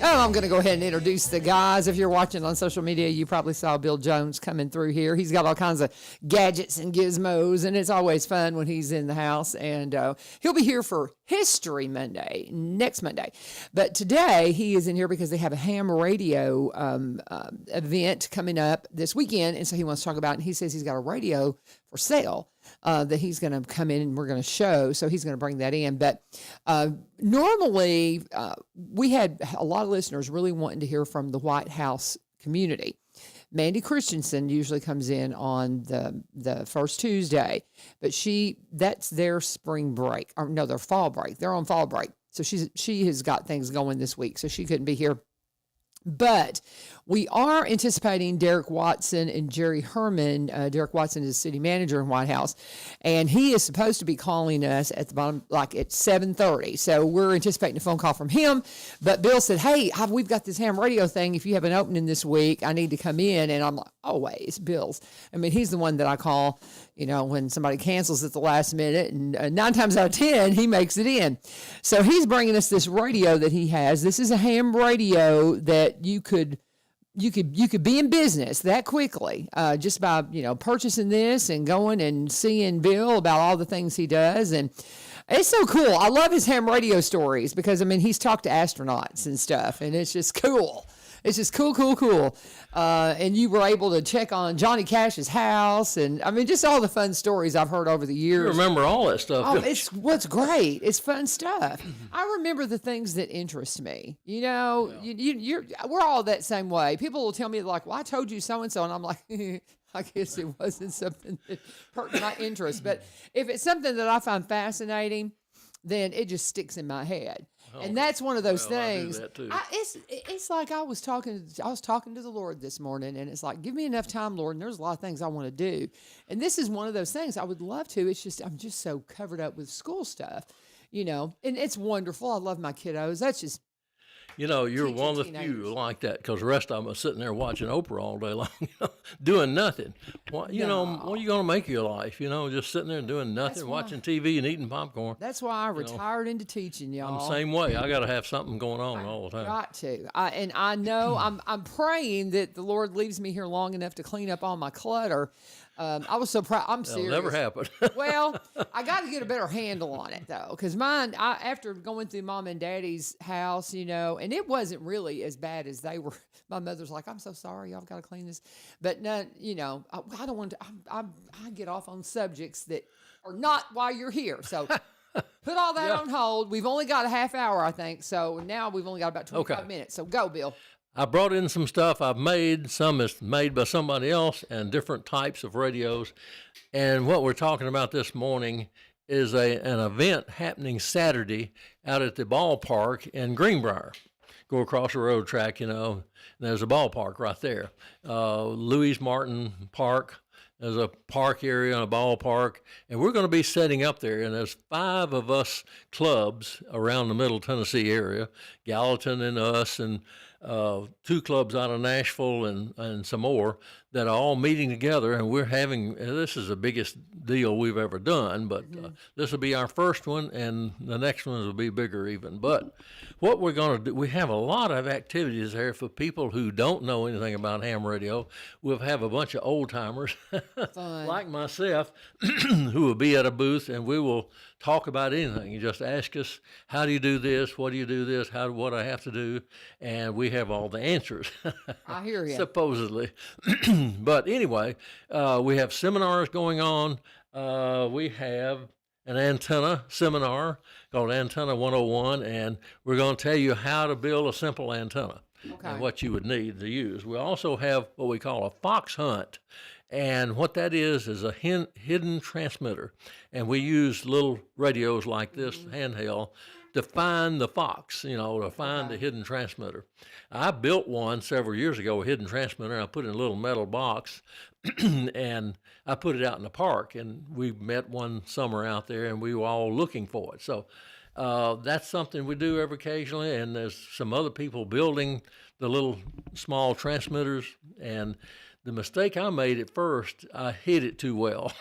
I'm going to go ahead and introduce the guys. If you're watching on social media, you probably saw Bill Jones coming through here. He's got all kinds of gadgets and gizmos, and it's always fun when he's in the house. And he'll be here for History Monday, next Monday. But today he is in here because they have a ham radio event coming up this weekend. And so he wants to talk about it. And he says he's got a radio for sale that he's going to come in and we're going to show. So he's going to bring that in. But normally we had a lot of listeners really wanting to hear from the White House community. Mandy Christensen usually comes in on the first Tuesday, but that's their spring break, or no, their fall break. They're on fall break. So she has got things going this week, so she couldn't be here. But we are anticipating Dereck Watson and Jerry Herman. Dereck Watson is city manager in White House, and he is supposed to be calling us at the bottom, like at 7:30. So we're anticipating a phone call from him. But Bill said, hey, we've got this ham radio thing. If you have an opening this week, I need to come in. And I'm like, always, Bill's. I mean, he's the one that I call, when somebody cancels at the last minute. And 9 times out of 10, he makes it in. So he's bringing us this radio that he has. This is a ham radio that you could be in business that quickly just by purchasing this and going and seeing Bill about all the things he does. And it's so cool. I love his ham radio stories because he's talked to astronauts and stuff, and it's just cool. It's just cool. And you were able to check on Johnny Cash's house, and just all the fun stories I've heard over the years. You remember all that stuff. Oh, it's what's great. It's fun stuff. I remember the things that interest me. We're all that same way. People will tell me like, "Well, I told you so and so," and I'm like, I guess it wasn't something that perked my interest. But if it's something that I find fascinating, then it just sticks in my head. And that's one of those things. I do that too. It's like I was talking to the Lord this morning, and it's like, give me enough time, Lord, and there's a lot of things I want to do. And this is one of those things I would love to. It's just I'm just so covered up with school stuff, and it's wonderful. I love my kiddos. That's just you're one of the few like that, because the rest of them are sitting there watching Oprah all day long, doing nothing. What are you going to make of your life? Just sitting there and doing nothing, watching TV and eating popcorn. That's why I retired into teaching, y'all. I'm the same way. I got to have something going on all the time. Got to. And I know I'm praying that the Lord leaves me here long enough to clean up all my clutter. I was so proud. I'm serious. That'll never happen. Well, I got to get a better handle on it, though, because mine, after going through Mom and Daddy's house, and it wasn't really as bad as they were. My mother's like, I'm so sorry, y'all got to clean this. But, no, I don't want to, I get off on subjects that are not why you're here. So put all that on hold. We've only got a half hour, I think. So now we've only got about 25 minutes. So go, Bill. I brought in some stuff I've made. Some is made by somebody else, and different types of radios. And what we're talking about this morning is an event happening Saturday out at the ballpark in Greenbrier. Go across the road track, and there's a ballpark right there. Louis Martin Park. There's a park area and a ballpark, and we're going to be setting up there. And there's 5 of us clubs around the Middle Tennessee area, Gallatin and us, and 2 clubs out of Nashville and some more that are all meeting together, and we're having, this is the biggest deal we've ever done, but this will be our first one, and the next ones will be bigger even. But what we're going to do, we have a lot of activities there for people who don't know anything about ham radio. We'll have a bunch of old timers like myself who will be at a booth, and we will talk about anything. You just ask us, how do you do this? What do you do this? What I have to do? And we have all the answers. I hear you. Supposedly. But anyway, we have seminars going on. We have an antenna seminar called Antenna 101, and we're going to tell you how to build a simple antenna and what you would need to use. We also have what we call a fox hunt. And what that is a hidden transmitter. And we use little radios like this, handheld, to find the fox, to find the hidden transmitter. I built one several years ago, a hidden transmitter. I put it in a little metal box, and I put it out in the park. And we met one summer out there, and we were all looking for it. So that's something we do every occasionally. And there's some other people building the little small transmitters. And the mistake I made at first, I hid it too well.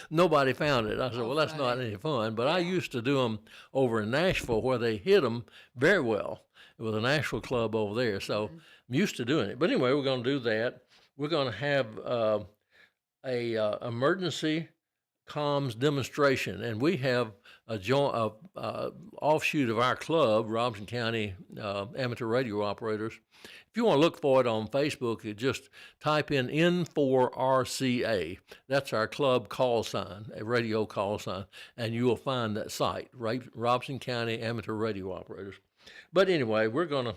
Nobody found it. I said, well, that's not any fun. But I used to do them over in Nashville where they hid them very well. with a national club over there. So I'm used to doing it. But anyway, we're going to do that. We're going to have a emergency comms demonstration, and we have a joint offshoot of our club, Robinson County Amateur Radio Operators. If you want to look for it on Facebook, you just type in N4RCA. That's our club call sign, a radio call sign, and you will find that site, right? Robinson County Amateur Radio Operators. But anyway, we're going to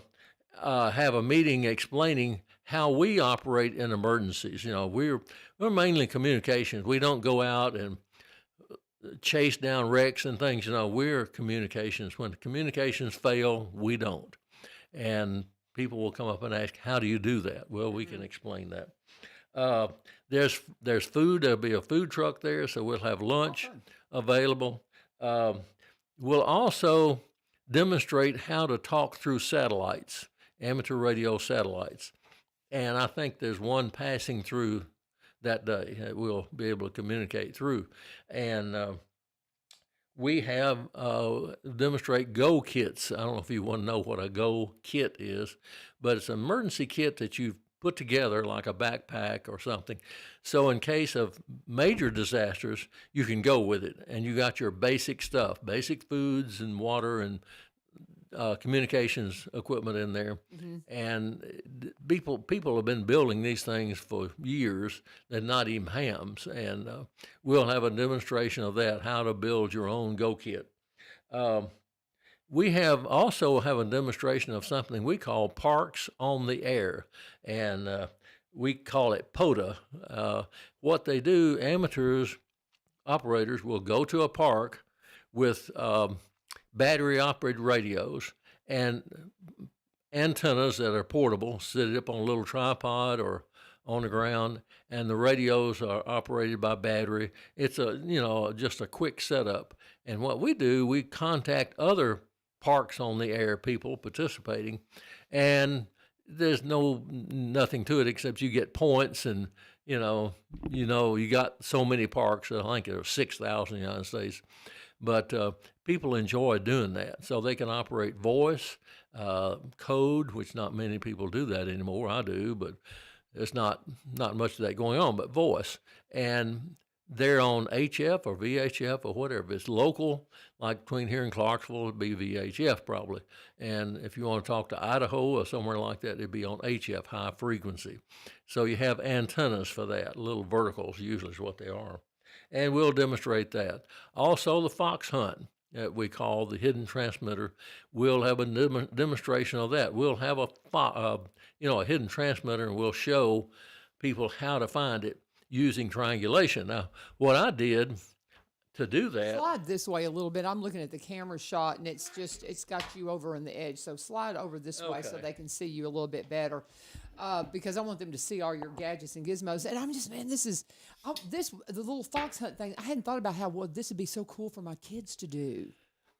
have a meeting explaining how we operate in emergencies. You know, we're mainly communications. We don't go out and chase down wrecks and things. You know, we're communications. When the communications fail, we don't. And people will come up and ask, how do you do that? Well, we can explain that. There's food. There'll be a food truck there, so we'll have lunch available. We'll also demonstrate how to talk through satellites, amateur radio satellites. And I think there's one passing through that day that we'll be able to communicate through. And we have demonstrate Go kits. I don't know if you want to know what a Go kit is, but it's an emergency kit that you've put together like a backpack or something. So in case of major disasters, you can go with it, and you got your basic stuff, basic foods and water and communications equipment in there. And people have been building these things for years. They're not even hams. And we'll have a demonstration of that, how to build your own Go kit. We also have a demonstration of something we call Parks on the Air, and we call it POTA. What they do, amateurs, operators will go to a park with battery-operated radios and antennas that are portable, set up on a little tripod or on the ground, and the radios are operated by battery. It's just a quick setup. And what we do, we contact other Parks on the Air people participating, and there's nothing to it except you get points, and you got so many parks. I think there are 6,000 in the United States. But people enjoy doing that. So they can operate voice, code, which not many people do that anymore. I do, but there's not much of that going on, but voice. And they're on HF or VHF or whatever. If it's local, like between here and Clarksville, it'd be VHF probably. And if you want to talk to Idaho or somewhere like that, it'd be on HF, high frequency. So you have antennas for that, little verticals usually is what they are. And we'll demonstrate that. Also, the fox hunt that we call the hidden transmitter. We'll have a demonstration of that. We'll have a hidden transmitter, and we'll show people how to find it using triangulation. Now, what I did to do that. Slide this way a little bit. I'm looking at the camera shot, and it's got you over on the edge. So slide over this way so they can see you a little bit better. Because I want them to see all your gadgets and gizmos. And I'm just, man, the little fox hunt thing, I hadn't thought about how this would be so cool for my kids to do.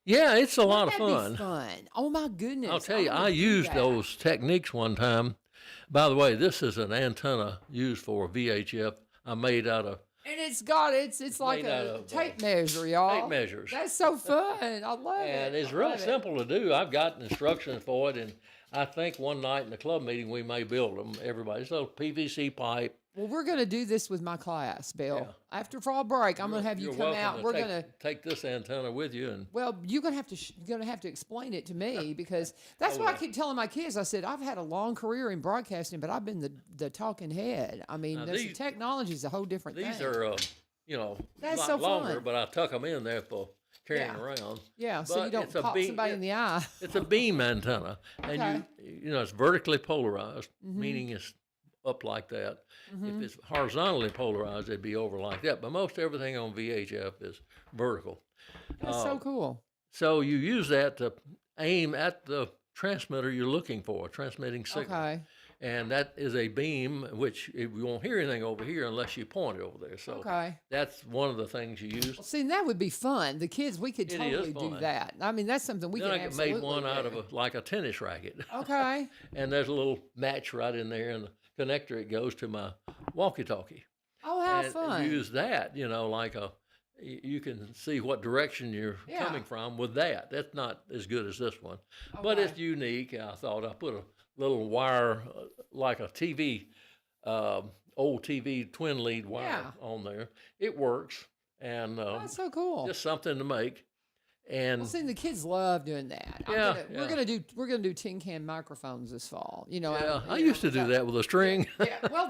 Yeah, it's a lot of fun. Be fun. Oh, my goodness. I'll tell you, I used those techniques one time. By the way, this is an antenna used for VHF. I made out of. And it's like a tape measure, y'all. Tape measures. That's so fun. I love it. And it's real simple to do. I've got instructions for it, and I think one night in the club meeting we may build them. Everybody, so PVC pipe. Well, we're going to do this with my class, Bill. Yeah. After fall break, I'm going to have you come out. We're going to take this antenna with you, and you're going to have to explain it to me because that's what I keep telling my kids. I said I've had a long career in broadcasting, but I've been the talking head. I mean, the technology is a whole different thing. These are, that's not so longer, fun. but I tuck them in there for carrying around. Yeah, so you don't pop somebody in the eye. It's a beam antenna, and it's vertically polarized, meaning it's up like that. If it's horizontally polarized, it'd be over like that. But most everything on VHF is vertical. That's so cool. So you use that to aim at the transmitter you're looking for, transmitting signal. Okay. And that is a beam, which you won't hear anything over here unless you point it over there. So that's one of the things you use. Well, see, that would be fun. The kids, we could totally do that. I mean, that's something we can absolutely made one out of like a tennis racket. Okay. And there's a little match right in there, and the connector, it goes to my walkie-talkie. Oh, how fun. And use that, like a you can see what direction you're Yeah. coming from with that. That's not as good as this one, but it's unique. I thought I put a little wire, like a TV, old TV twin lead wire on there. It works, and That's so cool. just something to make. And Well, see, the kids love doing that. We're gonna do tin can microphones this fall. I used to do that with a string. Yeah. Well,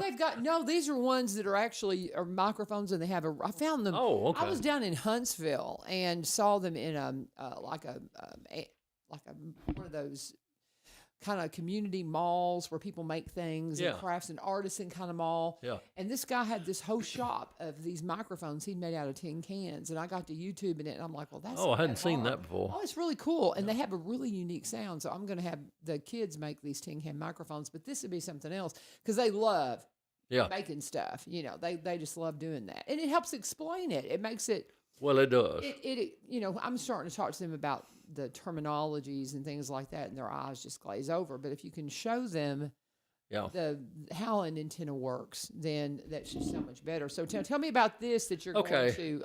these are ones that are microphones, and they have I found them. Oh, okay. I was down in Huntsville and saw them in like a one of those kind of community malls where people make things and crafts, and artisan kind of mall. Yeah. And this guy had this whole shop of these microphones he'd made out of tin cans, and I got to YouTubing it, and I'm like, well, that's I hadn't seen that before. Oh, it's really cool, and they have a really unique sound. So I'm going to have the kids make these tin can microphones, but this would be something else because they love making stuff. They just love doing that, and it helps explain it. It makes it. Well, it does. I'm starting to talk to them about the terminologies and things like that, and their eyes just glaze over. But if you can show them how an antenna works, then that's just so much better. So tell me about this that you're going to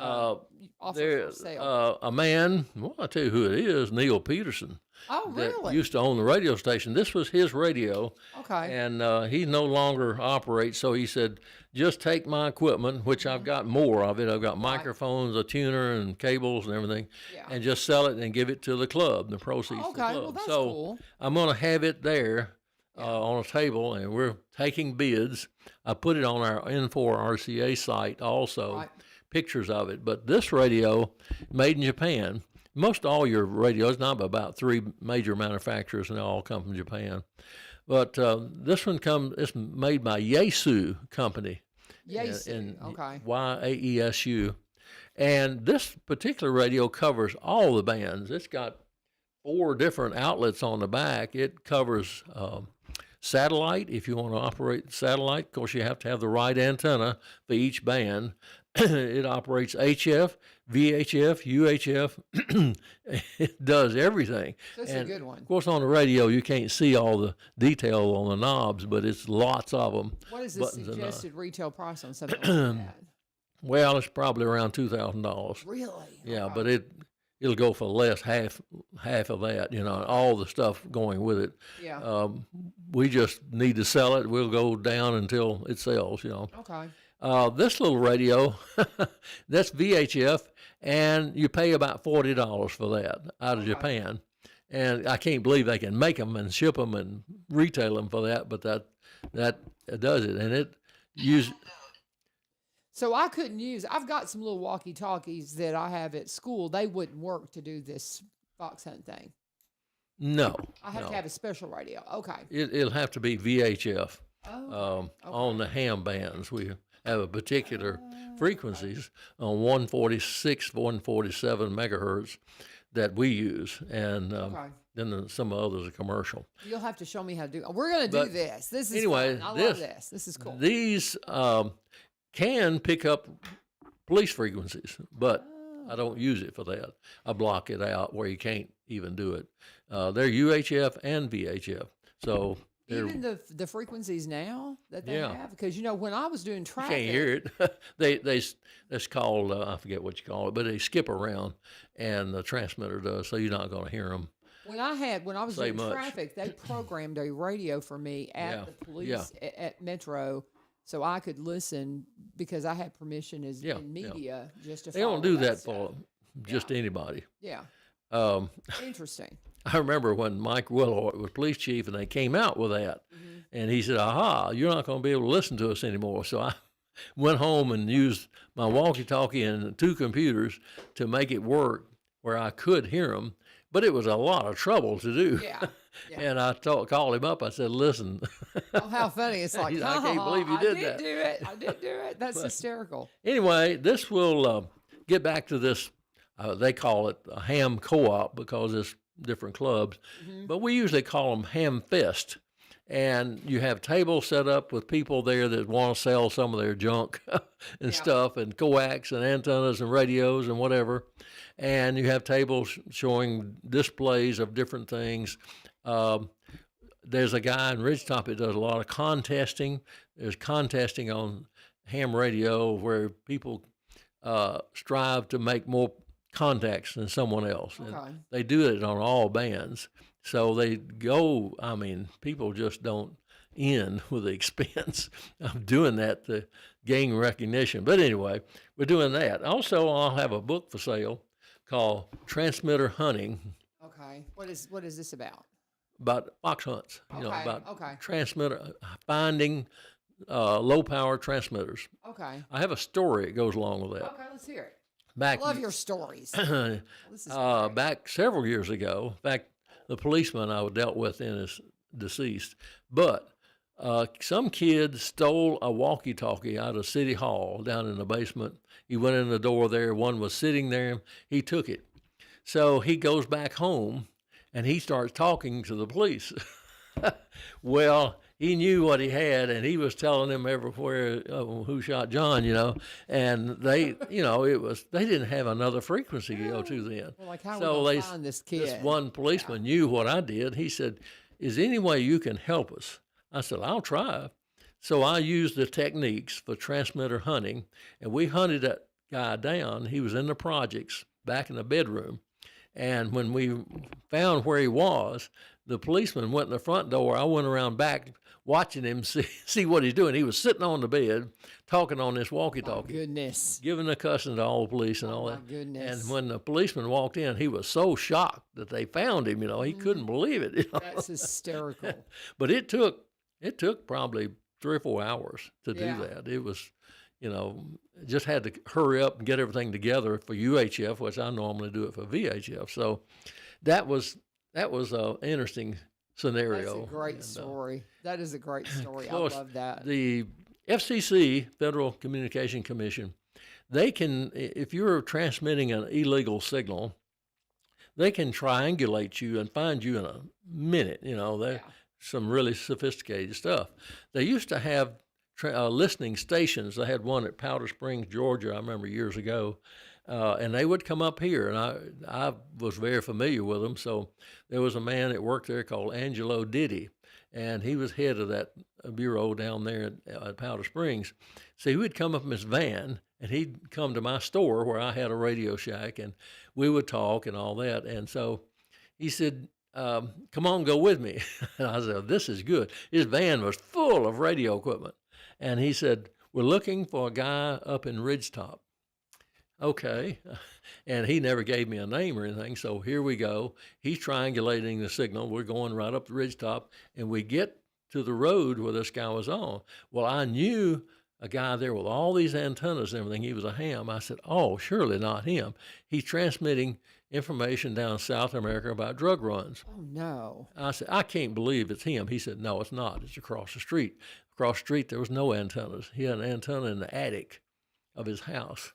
offer for sale. A man, well, I'll tell you who it is, Neil Peterson. Oh, that really? used to own the radio station. This was his radio. Okay. And he no longer operates, so he said, just take my equipment, which I've got more of it. I've got microphones, a tuner, and cables and everything, and just sell it and give it to the club, the proceeds to the club. Well, that's so cool. I'm going to have it there on a table, and we're taking bids. I put it on our N4 RCA site also, pictures of it. But this radio, made in Japan. Most all your radios, not but about 3 major manufacturers, and they all come from Japan. But this one it's made by Yaesu Company. Yaesu, okay. Yaesu. And this particular radio covers all the bands. It's got 4 different outlets on the back. It covers satellite, if you want to operate satellite. Of course, you have to have the right antenna for each band. It operates HF, VHF, UHF. It does everything. So it's a good one. Of course, on the radio, you can't see all the detail on the knobs, but it's lots of them. What is the suggested retail price on something like that? Well, it's probably around $2,000. Really? Yeah, but it'll go for less, half of that, all the stuff going with it. Yeah. We just need to sell it. We'll go down until it sells, Okay. This little radio, that's VHF, and you pay about $40 for that out of Japan. And I can't believe they can make them and ship them and retail them for that, but that does it. And it uses... So I've got some little walkie-talkies that I have at school. They wouldn't work to do this fox hunt thing. No. I have to have a special radio. Okay. It'll have to be VHF Okay. on the ham bands. We have a particular frequencies on 146, 147 megahertz that we use. And then some others are commercial. You'll have to show me how to do it. We're going to do this. This is fun. I love this. This is cool. These can pick up police frequencies, but I don't use it for that. I block it out where you can't even do it. They're UHF and VHF. So even the frequencies now that they have, because when I was doing traffic, you can't hear it. That's called I forget what you call it, but they skip around, and the transmitter does, so you're not going to hear them. When I was doing traffic, they programmed a radio for me at the police at Metro. So I could listen because I had permission in media just to. They don't do that stuff. for just anybody. Yeah. Interesting. I remember when Mike Willard was police chief, and they came out with that, and he said, "Aha, you're not going to be able to listen to us anymore." So I went home and used my walkie-talkie and 2 computers to make it work where I could hear them, but it was a lot of trouble to do. Yeah. And I called him up. I said, "Listen." Oh, how funny. It's like, I can't believe you did that. I did do it. That's hysterical. Anyway, this will get back to this. They call it a ham co-op because it's different clubs, but we usually call them ham fest. And you have tables set up with people there that want to sell some of their junk and stuff, and coax and antennas and radios and whatever. And you have tables showing displays of different things. There's a guy in Ridgetop that does a lot of contesting. There's contesting on ham radio where people strive to make more contacts than someone else. Okay. And they do it on all bands. So they go, I mean, people just don't end with the expense of doing that to gain recognition. But anyway, we're doing that. Also, I'll have a book for sale called Transmitter Hunting, Okay. What is this about? about fox hunts, Okay, about transmitter, finding low power transmitters. Okay. I have a story that goes along with that. Okay, let's hear it. Back, I love your stories. This is great. back several years ago, in fact, the policeman I dealt with then is deceased, but some kid stole a walkie-talkie out of City Hall down in the basement. He went in the door there. One was sitting there. He took it. So he goes back home, and he starts talking to the police. Well, he knew what he had, and he was telling them everywhere who shot John, and they, they didn't have another frequency to go to then. Well, like, how are So we gonna find this kid? This one policeman knew what I did. He said, "Is there any way you can help us?" I said, "I'll try." So I used the techniques for transmitter hunting, and we hunted that guy down. He was in the projects back in the bedroom. And when we found where he was, the policeman went in the front door. I went around back watching him see what he's doing. He was sitting on the bed talking on this walkie-talkie. Goodness. Giving a cussing to all the police and all My that. goodness. And when the policeman walked in, he was so shocked that they found him. He couldn't believe it. That's hysterical. But it took probably 3 or 4 hours to do Yeah. that. It was, just had to hurry up and get everything together for UHF, which I normally do it for VHF. So that was an interesting scenario. That's a great story. That is a great story. I course, love that. The FCC, Federal Communication Commission, they can, if you're transmitting an illegal signal, they can triangulate you and find you in a minute. They're some really sophisticated stuff. They used to have listening stations. They had one at Powder Springs, Georgia, I remember years ago, and they would come up here, and I was very familiar with them. So there was a man that worked there called Angelo Diddy, and he was head of that bureau down there at Powder Springs. So he would come up in his van, and he'd come to my store where I had a Radio Shack, and we would talk and all that. And so he said, "Come on, go with me." And I said, "This is good." His van was full of radio equipment. And he said, "We're looking for a guy up in Ridgetop." Okay. And he never gave me a name or anything. So here we go. He's triangulating the signal. We're going right up the Ridgetop, and we get to the road where this guy was on. Well, I knew a guy there with all these antennas and everything. He was a ham. I said, "Oh, surely not him. He's transmitting information down South America about drug runs." Oh, no. I said, "I can't believe it's him." He said, "No, it's not. It's across the street." Across the street, there was no antennas. He had an antenna in the attic of his house.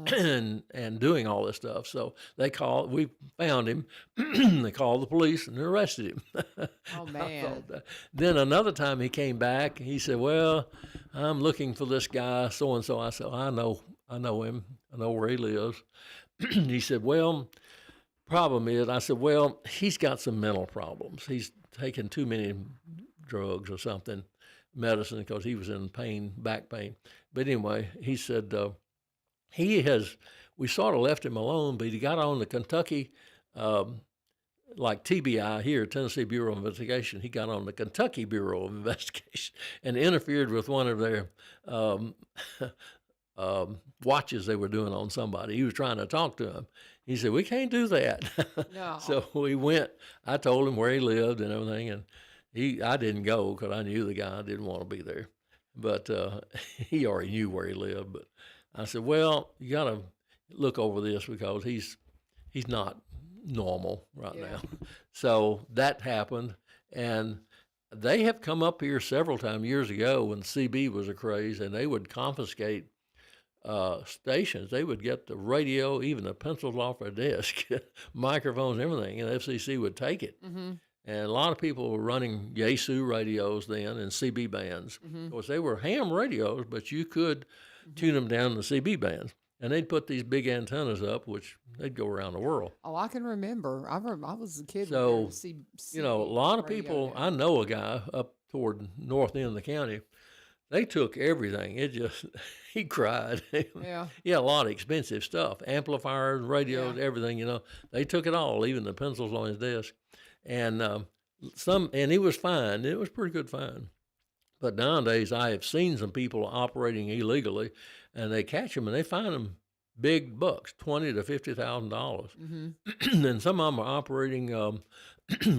And doing all this stuff. So we found him. They called the police and arrested him. Oh, man. Then another time he came back, he said, "Well, I'm looking for this guy, so-and-so." I said, I know him. I know where he lives. He said, "Well, problem is," I said, "Well, he's got some mental problems. He's taken too many drugs or something, medicine, because he was in pain, back pain." But anyway, he said, we sort of left him alone, but he got on the Kentucky, like TBI here, Tennessee Bureau of Investigation. He got on the Kentucky Bureau of Investigation and interfered with one of their watches they were doing on somebody. He was trying to talk to him. He said, "We can't do that." No. So we went. I told him where he lived and everything, and I didn't go because I knew the guy. I didn't want to be there, but he already knew where he lived. But I said, "Well, you got to look over this because he's not normal right now." So that happened, and they have come up here several times years ago when CB was a craze, and they would confiscate stations. They would get the radio, even the pencils off their desk, microphones, everything, and FCC would take it. Mm-hmm. And a lot of people were running Yaesu radios then and CB bands. Of course, they were ham radios, but you could tune them down to CB bands. And they'd put these big antennas up, which they'd go around the world. Oh, I can remember. I was a kid. So, when a lot of people, I know a guy up toward north end of the county. they took everything. It just, he cried. Yeah. He had a lot of expensive stuff, amplifiers, radios, Yeah. everything, They took it all, even the pencils on his desk. And and he was fined. It was pretty good fine. But nowadays, I have seen some people operating illegally, and they catch them and they fine them big bucks, $20,000 to $50,000, and some of them are operating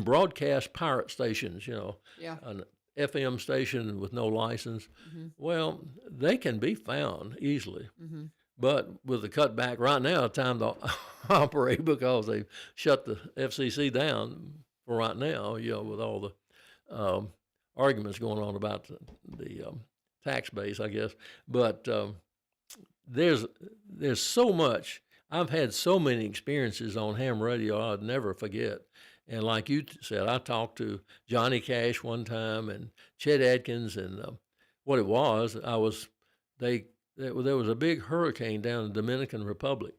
broadcast pirate stations. Yeah. An FM station with no license. Well, they can be found easily. But with the cutback right now, time to operate because they shut the FCC down for right now, with all the arguments going on about the tax base, I guess. But there's so much. I've had so many experiences on ham radio I'd never forget. And like you said, I talked to Johnny Cash one time and Chet Atkins, and what it was, there was a big hurricane down in the Dominican Republic.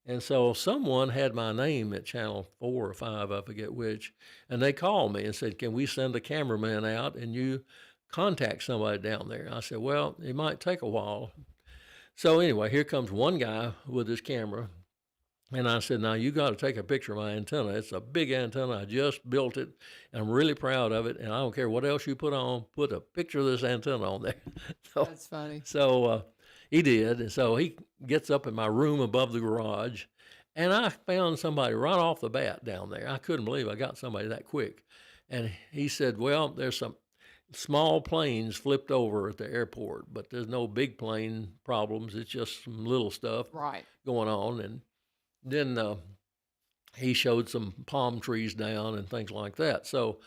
And so someone had my name at Channel 4 or 5, I forget which, and they called me and said, can we send a cameraman out and you contact somebody down there? I said, well, it might take a while. So anyway, here comes one guy with his camera, and I said, now you got to take a picture of my antenna. It's a big antenna. I just built it, and I'm really proud of it, and I don't care what else you put on, put a picture of this antenna on there. That's funny. So he did, and so he gets up in my room above the garage, and I found somebody right off the bat down there. I couldn't believe I got somebody that quick. And he said, well, there's some small planes flipped over at the airport, but there's no big plane problems. It's just some little stuff going on. And then he showed some palm trees down and things like that. So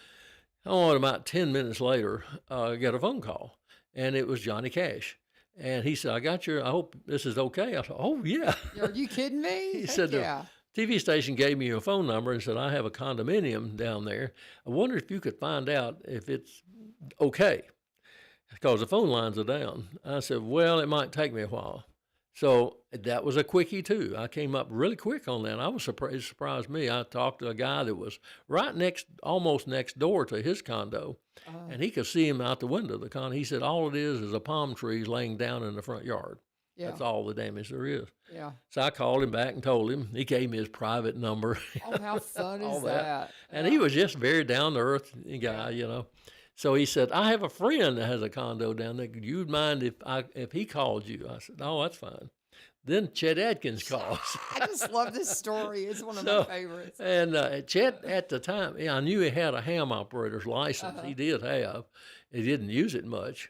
about 10 minutes later, I got a phone call, and it was Johnny Cash. And he said, I hope this is okay. I said, oh, yeah. Are you kidding me? He said, yeah. The TV station gave me your phone number and said, I have a condominium down there. I wonder if you could find out if it's okay, because the phone lines are down. I said, well, it might take me a while. So that was a quickie, too. I came up really quick on that. I was surprised. It surprised me. I talked to a guy that was almost next door to his condo, and he could see him out the window of the condo. He said, all it is a palm tree laying down in the front yard. Yeah. That's all the damage there is. Yeah. So I called him back and told him. He gave me his private number. Oh, how fun is that? And he was just very down-to-earth guy, So he said, I have a friend that has a condo down there. You'd mind if he called you? I said, oh, that's fine. Then Chet Atkins calls. I just love this story. It's one of my favorites. And Chet, at the time, I knew he had a ham operator's license. He did have. He didn't use it much.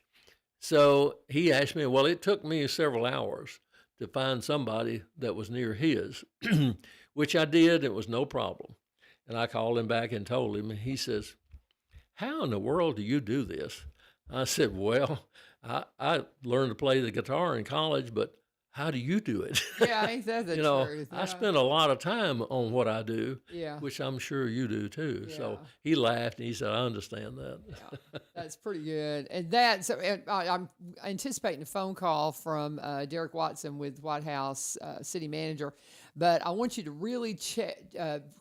So he asked me, well, it took me several hours to find somebody that was near his, which I did. It was no problem. And I called him back and told him, and he says, how in the world do you do this? I said, well, I learned to play the guitar in college, but how do you do it? Yeah, ain't that the truth? Yeah. I spend a lot of time on what I do, yeah, which I'm sure you do too. Yeah. So he laughed and he said, I understand that. Yeah, that's pretty good. And I'm anticipating a phone call from Dereck Watson with White House city manager, but I want you to really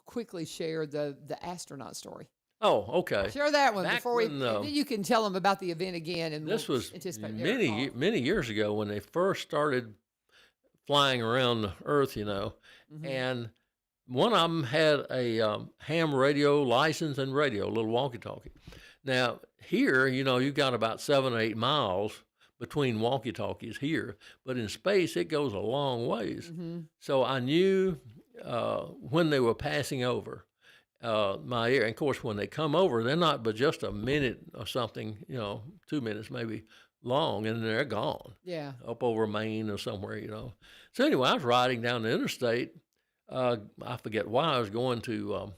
quickly share the astronaut story. Oh, okay. Share that one before when, then you can tell them about the event again. And this was anticipate many years ago when they first started flying around the Earth, and one of them had a ham radio license and radio, a little walkie-talkie. Now here, you've got about 7 or 8 miles between walkie-talkies here, but in space it goes a long ways. So I knew when they were passing over my ear. And of course, when they come over, they're not but just a minute or something, 2 minutes maybe long, and they're gone. Yeah. Up over Maine or somewhere, So anyway, I was riding down the interstate. I forget why I was going to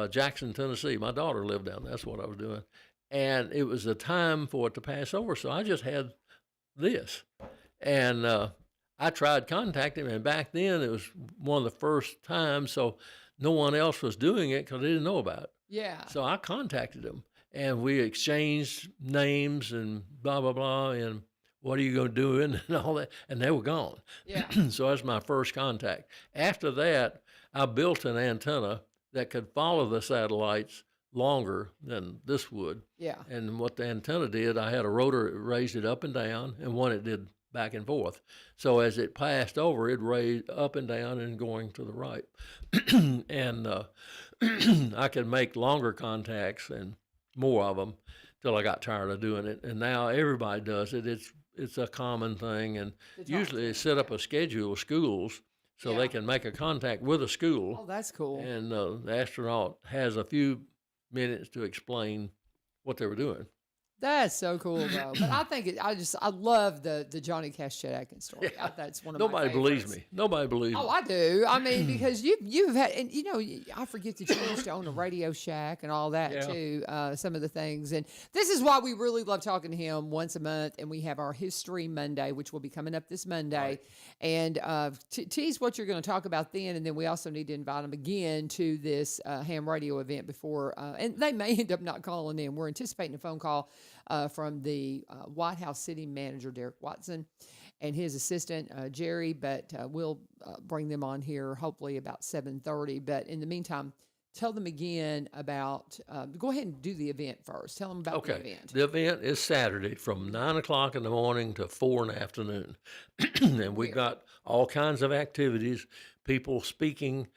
Jackson, Tennessee. My daughter lived down there. That's what I was doing. And it was the time for it to pass over, so I just had this. And I tried contacting him, and back then it was one of the first times, so no one else was doing it because they didn't know about it. Yeah. So I contacted him, and we exchanged names and blah, blah, blah, and what are you going to do and all that, and they were gone. Yeah. So that's my first contact. After that, I built an antenna that could follow the satellites longer than this would. Yeah. And what the antenna did, I had a rotor that raised it up and down, and one it did back and forth. So as it passed over, it raised up and down and going to the right. And I could make longer contacts and more of them till I got tired of doing it. And now everybody does it. It's a common thing. And usually they set up a schedule of schools so they can make a contact with a school. Oh, that's cool. And the astronaut has a few minutes to explain what they were doing. That's so cool, though. But I think I love the Johnny Cash Chet Atkins story. Yeah. That's one of my Nobody favorites. believes me. Nobody believes me. Oh, I do. I mean, because you've had, and I forget that you used to own a Radio Shack and all that too. Some of the things, and this is why we really love talking to him once a month. And we have our History Monday, which will be coming up this Monday, and tease what you're going to talk about then. And then we also need to invite him again to this ham radio event before, and they may end up not calling in. We're anticipating a phone call from the White House City Manager, Dereck Watson, and his assistant, Jerry, but we'll bring them on here hopefully about 7:30. But in the meantime, tell them again about, go ahead and do the event first. Tell them about the event. The event is Saturday from 9 o'clock in the morning to 4 in the afternoon. And we've got all kinds of activities, people speaking.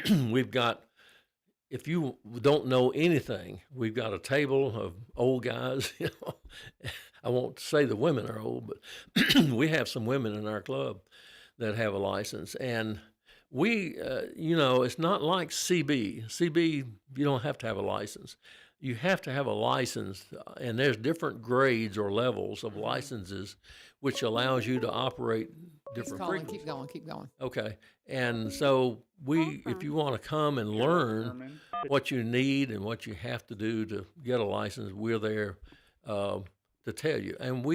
We've got, if you don't know anything, we've got a table of old guys. I won't say the women are old, but we have some women in our club that have a license. And we, it's not like CB. CB, you don't have to have a license. You have to have a license, and there's different grades or levels of licenses, which allows you to operate different frequencies. Keep going. Okay. And so if you want to come and learn what you need and what you have to do to get a license, we're there to tell you. And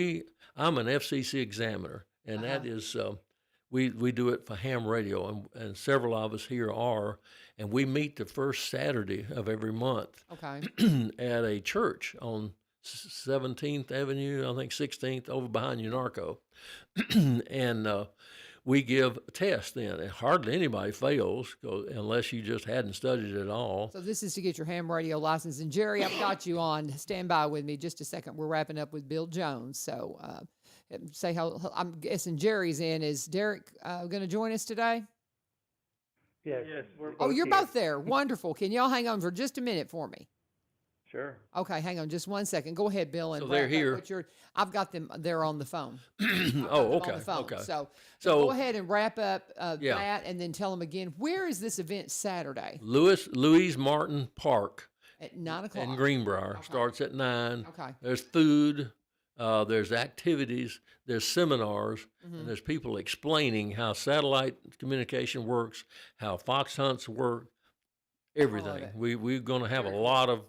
I'm an FCC examiner, and that is, we do it for ham radio, and several of us here are, and we meet the first Saturday of every month at a church on 17th Avenue, I think 16th, over behind Unarco. And we give tests then, and hardly anybody fails unless you just hadn't studied at all. So this is to get your ham radio license. And Jerry, I've got you on. Stand by with me just a second. We're wrapping up with Bill Jones. So say how I'm guessing Jerry's in. Is Dereck going to join us today? Yes. You're both there. Wonderful. Can y'all hang on for just a minute for me? Sure. Okay, hang on just one second. Go ahead, Bill. And so they're here. I've got them. They're on the phone. Okay. On the phone. Okay. So go ahead and wrap up that, and then tell them again. Where is this event Saturday? Louise Martin Park At 9 o'clock. in Greenbrier. Starts at 9. Okay. There's food. There's activities. There's seminars. And there's people explaining how satellite communication works, how fox hunts work, everything. We're going to have a lot of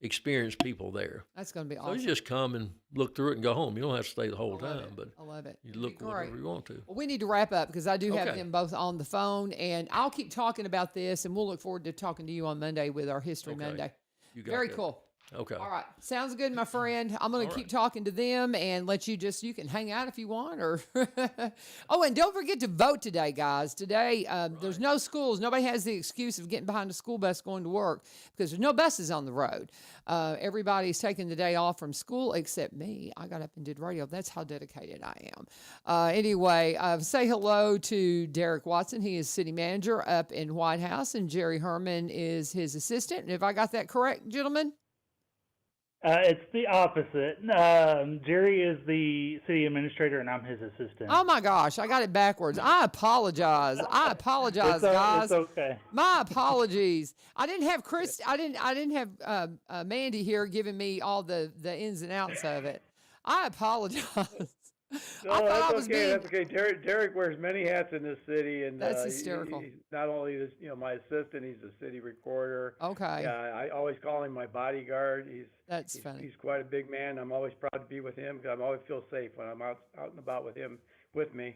experienced people there. That's going to be So awesome. you just come and look through it and go home. You don't have to stay the whole time, but I love it. you look whatever you want to. Well, we need to wrap up because I do have Okay. them both on the phone, and I'll keep talking about this, and we'll look forward to talking to you on Monday with our History Monday. You got Very that. cool. Okay. All right. Sounds good, my friend. I'm going to keep talking to them and let you you can hang out if you want. Or oh, and don't forget to vote today, guys. Today, there's no schools. Nobody has the excuse of getting behind a school bus going to work because there's no buses on the road. Everybody's taking the day off from school except me. I got up and did radio. That's how dedicated I am. Anyway, say hello to Dereck Watson. He is city manager up in White House, and Jerry Herman is his assistant. And if I got that correct, gentlemen? It's the opposite. Jerry is the city administrator, and I'm his assistant. Oh my gosh, I got it backwards. I apologize. Guys. It's okay. My apologies. I didn't have I didn't have Mandy here giving me all the ins and outs of it. I apologize. No, that's okay. That's okay. Dereck wears many hats in this city, and that's hysterical. He's not only this, my assistant, he's the city recorder. Okay. Yeah, I always call him my bodyguard. That's funny. He's quite a big man. I'm always proud to be with him because I always feel safe when I'm out and about with him with me.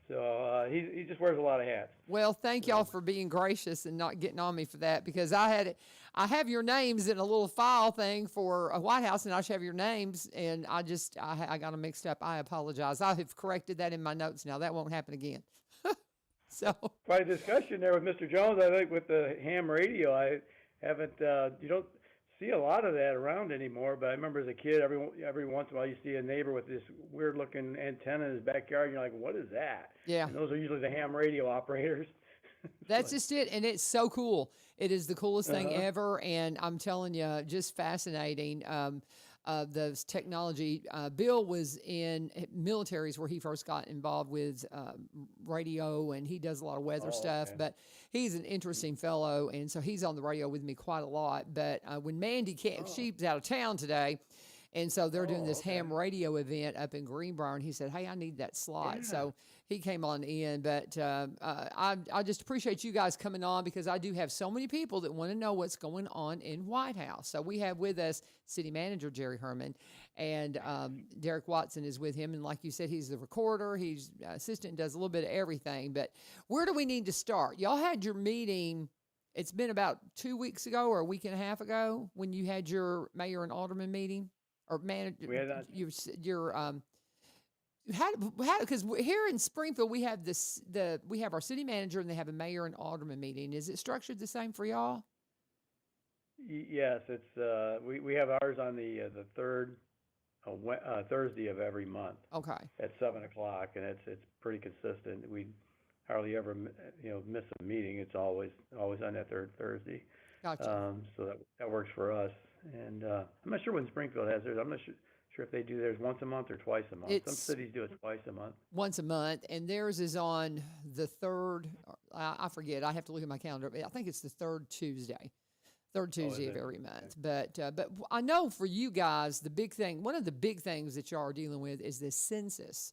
So he just wears a lot of hats. Well, thank y'all for being gracious and not getting on me for that, because I have your names in a little file thing for a White House, and I should have your names, and I got them mixed up. I apologize. I have corrected that in my notes now. That won't happen again. So quite a discussion there with Mr. Jones. I think with the ham radio, I haven't. see a lot of that around anymore, but I remember as a kid, every once in a while you see a neighbor with this weird looking antenna in his backyard, and you're like, what is that? Yeah. And those are usually the ham radio operators. That's just it. And it's so cool. It is the coolest thing Uh-huh. ever. And I'm telling you, just fascinating. The technology. Bill was in militaries where he first got involved with radio, and he does a lot of weather stuff. Okay. But he's an interesting fellow, and so he's on the radio with me quite a lot. But when Mandy she's out of town today, and so they're doing this ham radio event up in Greenbrier, and he said, "Hey, I need that slot." So he came on in. But I just appreciate you guys coming on, because I do have so many people that want to know what's going on in White House. So we have with us City Manager Jerry Herman, and Dereck Watson is with him. And like you said, he's the recorder, he's assistant, does a little bit of everything. But where do we need to start? Y'all had your meeting. It's been about 2 weeks ago or a week and a half ago when you had your mayor and alderman meeting. Or We had that. how because here in Springfield we have we have our city manager and they have a mayor and alderman meeting. Is it structured the same for y'all? Yes, it's we have ours on the third Thursday of every month Okay. at 7 o'clock, and it's pretty consistent. We hardly ever miss a meeting. It's always on that third Thursday. Gotcha. So that works for us. And I'm not sure when Springfield has theirs. I'm not sure if they do theirs once a month or twice a month. Some cities do it twice a month. Once a month, and theirs is on the third. I forget. I have to look at my calendar. But I think it's the third Tuesday of every month. But I know for you guys, the big thing, one of the big things that y'all are dealing with is the census.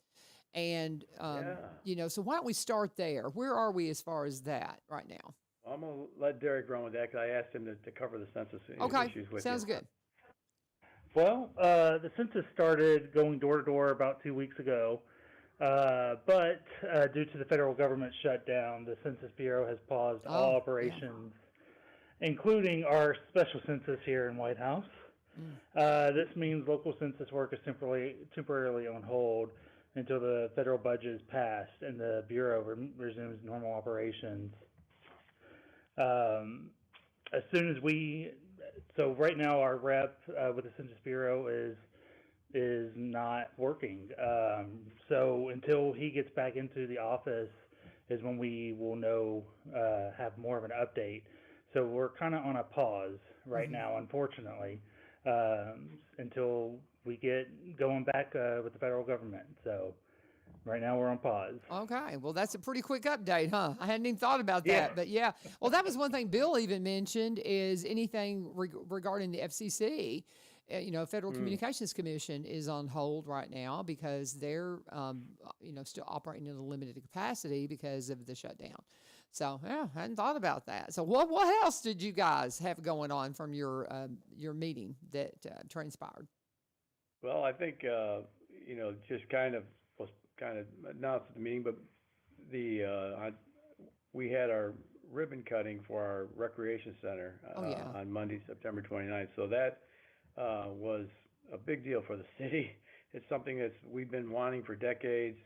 And, so why don't we start there? Where are we as far as that right now? I'm going to let Dereck run with that because I asked him to cover the census issues with you. Sounds good. Well, the census started going door to door about 2 weeks ago, but due to the federal government shutdown, the Census Bureau has paused all operations, including our special census here in White House. This means local census work is temporarily on hold until the federal budget is passed and the Bureau resumes normal operations. As soon as so right now our rep with the Census Bureau is not working. So until he gets back into the office is when we will know, have more of an update. So we're kind of on a pause right now, unfortunately, until we get going back with the federal government. So right now we're on pause. Okay. Well, that's a pretty quick update, huh? I hadn't even thought about that, but yeah. Well, that was one thing Bill even mentioned is anything regarding the FCC. Federal Communications Commission is on hold right now because they're, still operating in a limited capacity because of the shutdown. So, yeah, I hadn't thought about that. So, what else did you guys have going on from your meeting that transpired? Well, I think just kind of announced at the meeting, but we had our ribbon cutting for our recreation center on Monday, September 29th. So that was a big deal for the city. It's something we've been wanting for decades.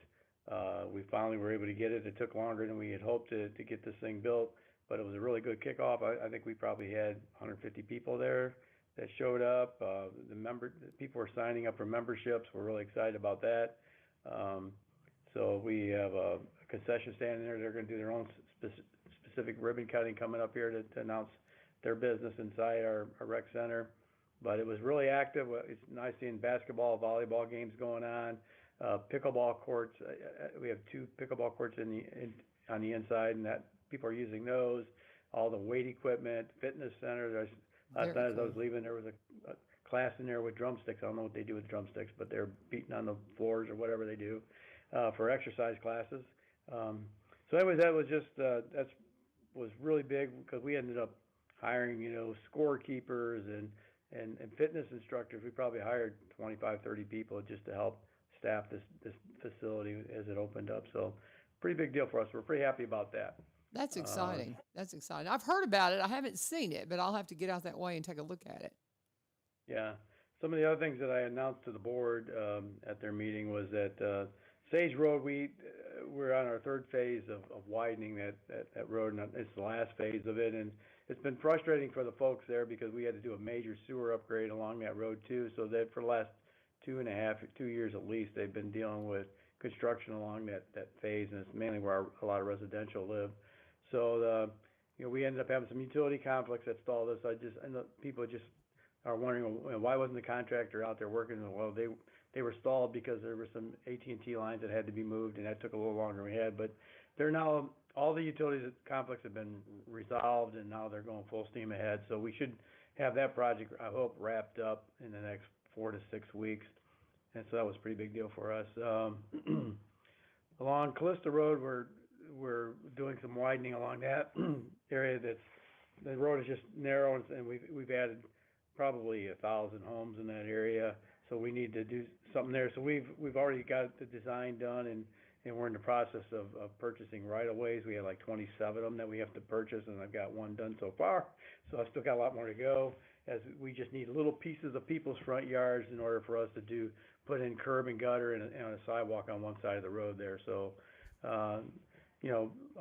We finally were able to get it. It took longer than we had hoped to get this thing built, but it was a really good kickoff. I think we probably had 150 people there that showed up. The people were signing up for memberships. We're really excited about that. So we have a concession stand in there. They're going to do their own specific ribbon cutting coming up here to announce their business inside our rec center. But it was really active. It's nice seeing basketball, volleyball games going on. Pickleball courts. We have 2 pickleball courts on the inside, and that people are using those. All the weight equipment, fitness center. Last night as I was leaving, there was a class in there with drumsticks. I don't know what they do with drumsticks, but they're beating on the floors or whatever they do for exercise classes. So anyways, that was was really big because we ended up hiring, scorekeepers and fitness instructors. We probably hired 25, 30 people just to help staff this facility as it opened up. So pretty big deal for us. We're pretty happy about that. That's exciting. That's exciting. I've heard about it. I haven't seen it, but I'll have to get out that way and take a look at it. Yeah. Some of the other things that I announced to the board at their meeting was that Sage Road, we're on our third phase of widening that road, and it's the last phase of it. And it's been frustrating for the folks there because we had to do a major sewer upgrade along that road too. So that for the last 2 years at least, they've been dealing with construction along that phase, and it's mainly where a lot of residential live. So we ended up having some utility conflicts that stalled us. And the people just are wondering, why wasn't the contractor out there working? Well, they were stalled because there were some AT&T lines that had to be moved, and that took a little longer than we had. But they're now, all the utilities conflicts have been resolved, and now they're going full steam ahead. So we should have that project, I hope, wrapped up in the next 4 to 6 weeks. And so that was a pretty big deal for us. Along Callista Road, we're doing some widening along that area. The road is just narrow, and we've added probably 1,000 homes in that area. So we need to do something there. So we've already got the design done, and we're in the process of purchasing right-of-ways. We have like 27 of them that we have to purchase, and I've got one done so far. So I've still got a lot more to go, as we just need little pieces of people's front yards in order for us to put in curb and gutter and a sidewalk on one side of the road there. So, a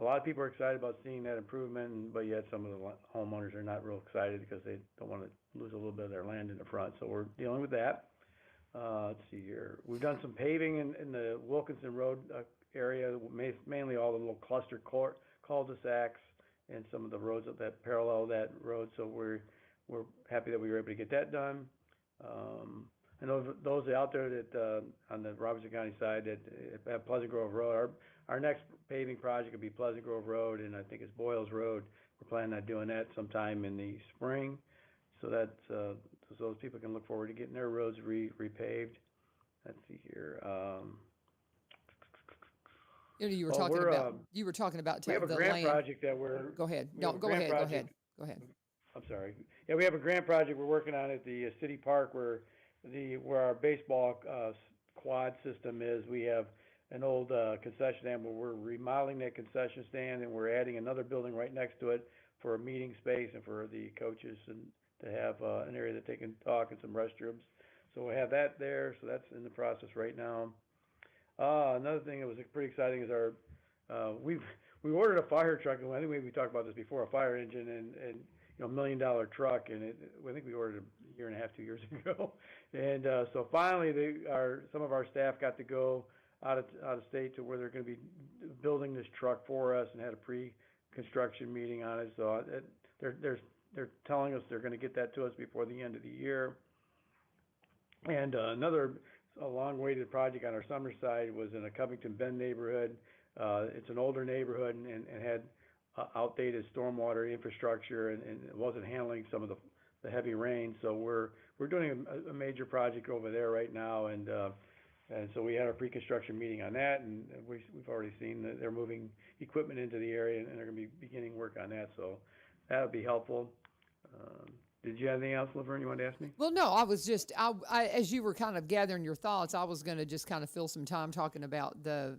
lot of people are excited about seeing that improvement, but yet some of the homeowners are not real excited because they don't want to lose a little bit of their land in the front. So we're dealing with that. Let's see here. We've done some paving in the Wilkinson Road area, mainly all the little cluster cul-de-sacs and some of the roads that parallel that road. So we're happy that we were able to get that done. I know those out there that on the Robertson County side that have Pleasant Grove Road, our next paving project will be Pleasant Grove Road, and I think it's Boyles Road. We're planning on doing that sometime in the spring. So that's so those people can look forward to getting their roads repaved. Let's see here. You were talking about we have a the grant land project that we're. Go ahead. No, go ahead. I'm sorry. Yeah, we have a grant project we're working on at the city park where our baseball quad system is. We have an old concession stand where we're remodeling that concession stand, and we're adding another building right next to it for a meeting space and for the coaches and to have an area that they can talk and some restrooms. So we have that there. So that's in the process right now. Another thing that was pretty exciting is we ordered a fire truck, and I think we talked about this before, a fire engine and $1 million truck, and I think we ordered a year and a half, 2 years ago. And so finally, some of our staff got to go out of state to where they're going to be building this truck for us, and had a pre-construction meeting on it. So they're telling us they're going to get that to us before the end of the year. And a long-awaited project on our summer side was in a Covington Bend neighborhood. It's an older neighborhood and had outdated stormwater infrastructure, and it wasn't handling some of the heavy rain. So we're doing a major project over there right now, and so we had our pre-construction meeting on that, and we've already seen that they're moving equipment into the area, and they're going to be beginning work on that. So that'll be helpful. Did you have anything else, LaVern, you wanted to ask me? Well, no, I was just, as you were kind of gathering your thoughts, I was going to just kind of fill some time talking about the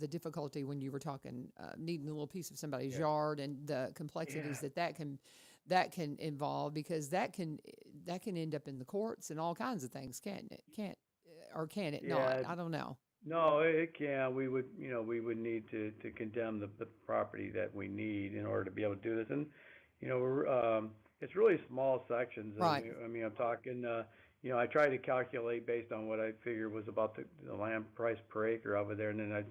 difficulty when you were talking, needing a little piece of somebody's yard and the complexities that can involve, because that can end up in the courts and all kinds of things, can't it? Can it not? I don't know. No, it can. We would need to condemn the property that we need in order to be able to do this. And, it's really small sections. Right. I mean, I'm talking, I try to calculate based on what I figured was about the land price per acre over there, and then I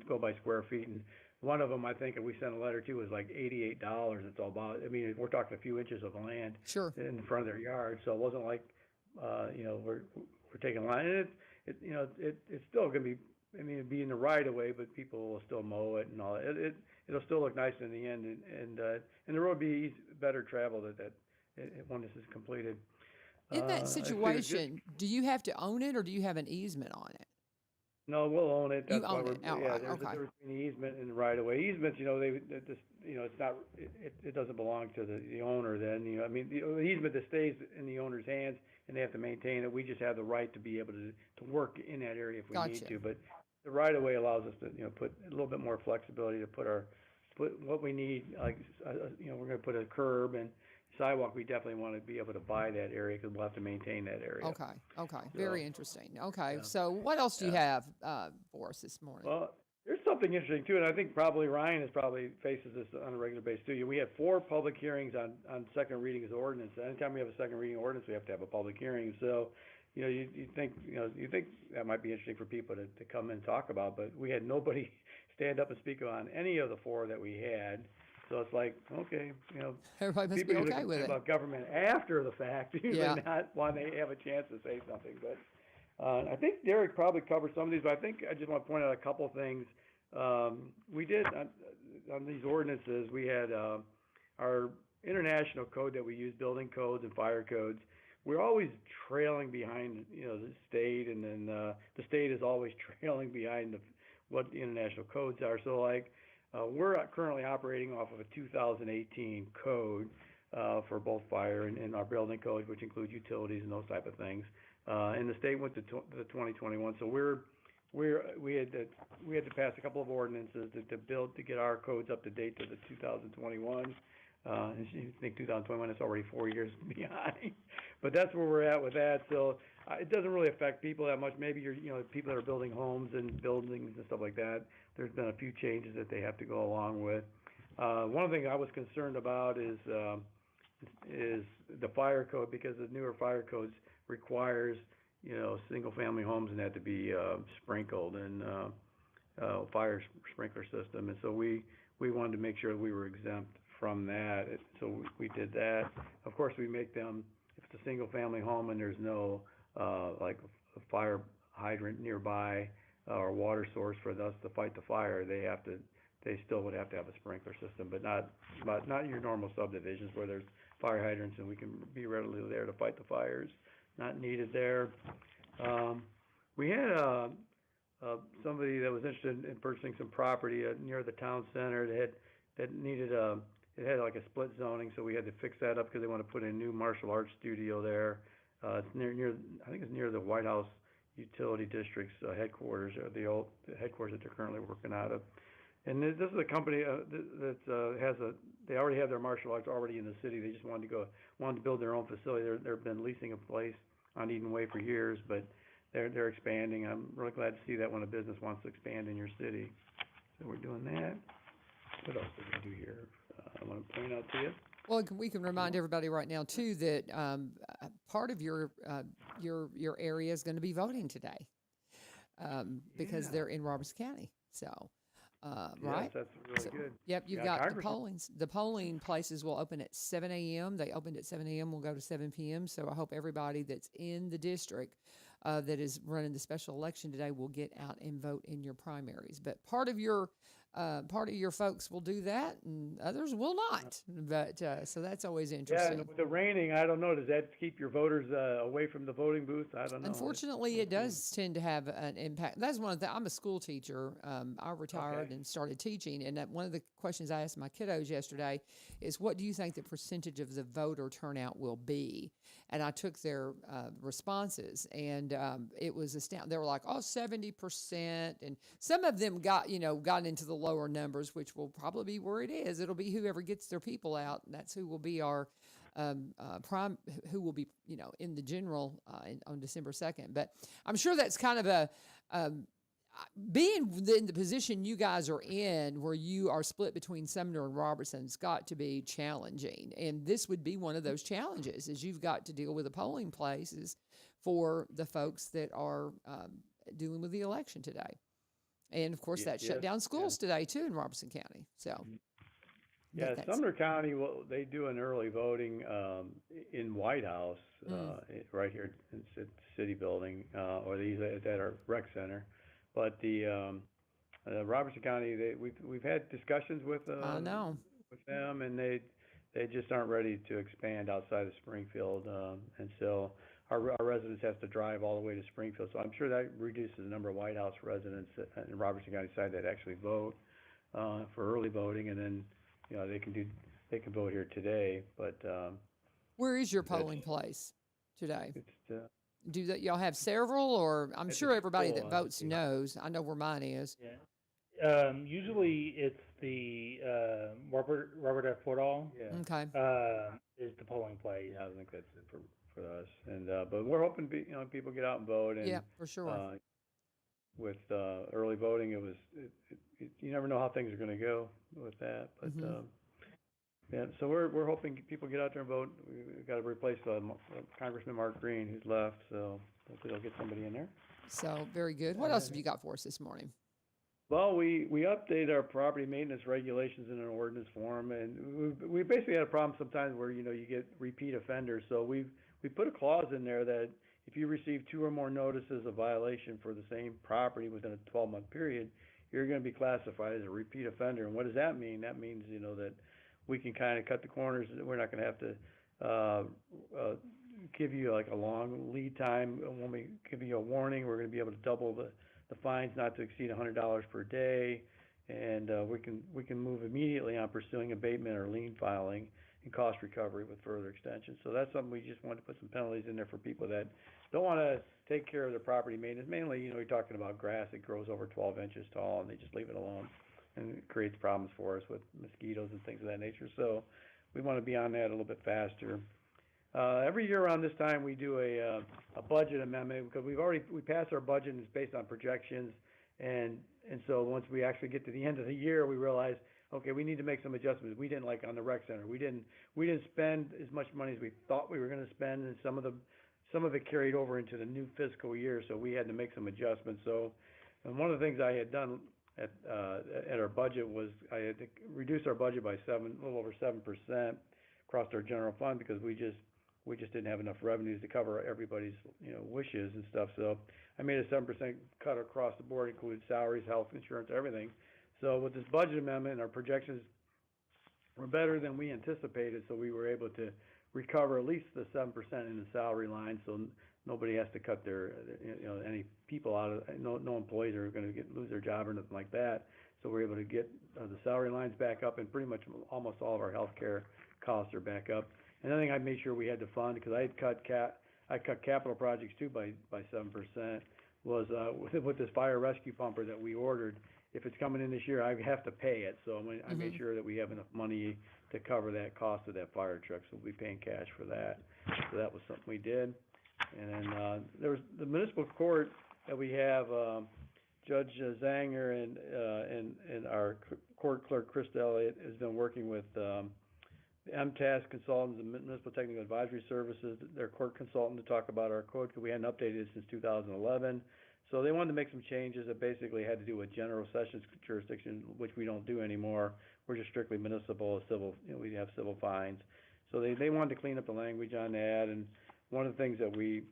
go by square feet. And one of them, I think, we sent a letter to, was like $88. It's all about, I mean, we're talking a few inches of land in front of their yard. So it wasn't like, we're taking land. And it's still going to be, I mean, it'd be in the right of way, but people will still mow it and all. It'll still look nice in the end, and the road will be better traveled when this is completed. In that situation, do you have to own it, or do you have an easement on it? No, we'll own it. That's you own it outright. There's a difference between the easement and the right of way. Easements, it's not, it doesn't belong to the owner. Then, I mean, the easement that stays in the owner's hands, and they have to maintain it. We just have the right to be able to work in that area if we need to. But the right of way allows us to, put a little bit more flexibility to put what we need. Like, we're going to put a curb and sidewalk. We definitely want to be able to buy that area because we'll have to maintain that area. Okay. Very interesting. Okay. Yeah. So what else do you have for us this morning? Well, there's some something interesting too, and I think probably Ryan faces this on a regular basis too. We had 4 public hearings on second readings of ordinance. Anytime we have a second reading ordinance, we have to have a public hearing. So, you think that might be interesting for people to come and talk about, but we had nobody stand up and speak on any of the 4 that we had. So it's like, okay, everybody must people be usually okay with complain it. about government after the fact, usually Yeah. not when they have a chance to say something. But I think Dereck probably covered some of these, but I think I just want to point out a couple things. We did on these ordinances. We had our international code that we use, building codes and fire codes. We're always trailing behind, the state, and then the state is always trailing behind what the international codes are. So, like, we're currently operating off of a 2018 code for both fire and our building code, which includes utilities and those type of things. And the state went to the 2021. So we had to pass a couple of ordinances to get our codes up to date to the 2021. And you think 2021 is already 4 years behind, but that's where we're at with that. So it doesn't really affect people that much. Maybe people that are building homes and buildings and stuff like that. There's been a few changes that they have to go along with. One thing I was concerned about is the fire code, because the newer fire codes requires single family homes and that to be sprinkled and fire sprinkler system. And so we wanted to make sure we were exempt from that, so we did that. Of course, we make them, if it's a single family home and there's no like a fire hydrant nearby or water source for us to fight the fire, they still would have to have a sprinkler system, but not your normal subdivisions where there's fire hydrants and we can be readily there to fight the fires. Not needed there. We had somebody that was interested in purchasing some property near the town center that needed it had like a split zoning, so we had to fix that up because they want to put in a new martial arts studio there. It's near I think it's near the White House Utility District's headquarters, or the old headquarters that they're currently working out of. And this is a company that they already have their martial arts already in the city. They just wanted to build their own facility. They've been leasing a place on Eden Way for years, but they're expanding. I'm really glad to see that when a business wants to expand in your city. So we're doing that. What else did we do here? I want to point out to you. Well, we can remind everybody right now too that part of your area is going to be voting today because they're in Robertson County. So, right? Yes, that's really good. Yep, you've got the polling places will open at 7 a.m. They opened at 7 a.m. Will go to 7 p.m. So I hope everybody that's in the district that is running the special election today will get out and vote in your primaries. But part of your folks will do that, and others will not. But so that's always interesting. Yeah, with the raining, I don't know. Does that keep your voters away from the voting booth? I don't know. Unfortunately, it does tend to have an impact. That's one of the. I'm a school teacher. I retired and started teaching, and one of the questions I asked my kiddos yesterday is, "What do you think the percentage of the voter turnout will be?" And I took their responses, and it was astounding. They were like, "Oh, 70%," and some of them got into the lower numbers, which will probably be where it is. It'll be whoever gets their people out, and that's who will be our who will be in the general on December 2nd. But I'm sure that's kind of being in the position you guys are in, where you are split between Sumner and Robertson's got to be challenging, and this would be one of those challenges, is you've got to deal with the polling places for the folks that are dealing with the election today. And of course, that shut down schools today too in Robertson County. So, Sumner County, they do an early voting in White House right here in the city building, or these at our rec center. But the Robertson County, we've had discussions with them, and they just aren't ready to expand outside of Springfield, and so our residents have to drive all the way to Springfield. So I'm sure that reduces the number of White House residents in Robertson County side that actually vote for early voting, and then they can vote here today. But where is your polling place today? It's Do that y'all have several, or I'm sure everybody that votes knows. I know where mine is. Yeah. Usually it's the Robert F. Woodall. Yeah. Okay. Is the polling place. Yeah, I think that's it for us. And but we're hoping people get out and vote. And, yeah, for sure. with early voting, you never know how things are going to go with that. But yeah, so we're hoping people get out there and vote. We've got to replace Congressman Mark Green, who's left, so hopefully they'll get somebody in there. So very good. What else have you got for us this morning? Well, we update our property maintenance regulations in an ordinance form, and we basically had a problem sometimes where you get repeat offenders. So we put a clause in there that if you receive 2 or more notices of violation for the same property within a 12-month period, you're going to be classified as a repeat offender. And what does that mean? That means that we can kind of cut the corners. We're not going to have to give you like a long lead time. When we give you a warning, we're going to be able to double the fines not to exceed $100 per day, and we can move immediately on pursuing abatement or lien filing and cost recovery with further extension. So that's something we just wanted to put some penalties in there for people that don't want to take care of their property maintenance. Mainly, you're talking about grass that grows over 12 inches tall, and they just leave it alone, and it creates problems for us with mosquitoes and things of that nature. So we want to be on that a little bit faster. Every year around this time, we do a budget amendment because we passed our budget and it's based on projections, and so once we actually get to the end of the year, we realize, okay, we need to make some adjustments. We didn't, like on the rec center, we didn't spend as much money as we thought we were going to spend, and some of it carried over into the new fiscal year, so we had to make some adjustments. So, and one of the things I had done at our budget was I had to reduce our budget by a little over 7% across our general fund because we just didn't have enough revenues to cover everybody's wishes and stuff. So I made a 7% cut across the board, including salaries, health insurance, everything. So with this budget amendment, our projections were better than we anticipated. So we were able to recover at least the 7% in the salary line. So nobody has to cut any people out of, no employees are going to lose their job or nothing like that. So we're able to get the salary lines back up, and pretty much almost all of our health care costs are back up. Another thing I made sure we had to fund, because I cut capital projects too by 7%, was with this fire rescue pumper that we ordered. If it's coming in this year, I have to pay it. So I made sure that we have enough money to cover that cost of that fire truck. So we'll be paying cash for that. So that was something we did. And then there was the municipal court that we have. Judge Zanger and our court clerk Chris Elliott has been working with MTAS consultants, the Municipal Technical Advisory Services, their court consultant, to talk about our code, because we hadn't updated it since 2011. So they wanted to make some changes that basically had to do with general sessions jurisdiction, which we don't do anymore. We're just strictly municipal, civil. We have civil fines. So they wanted to clean up the language on that. And one of the things that we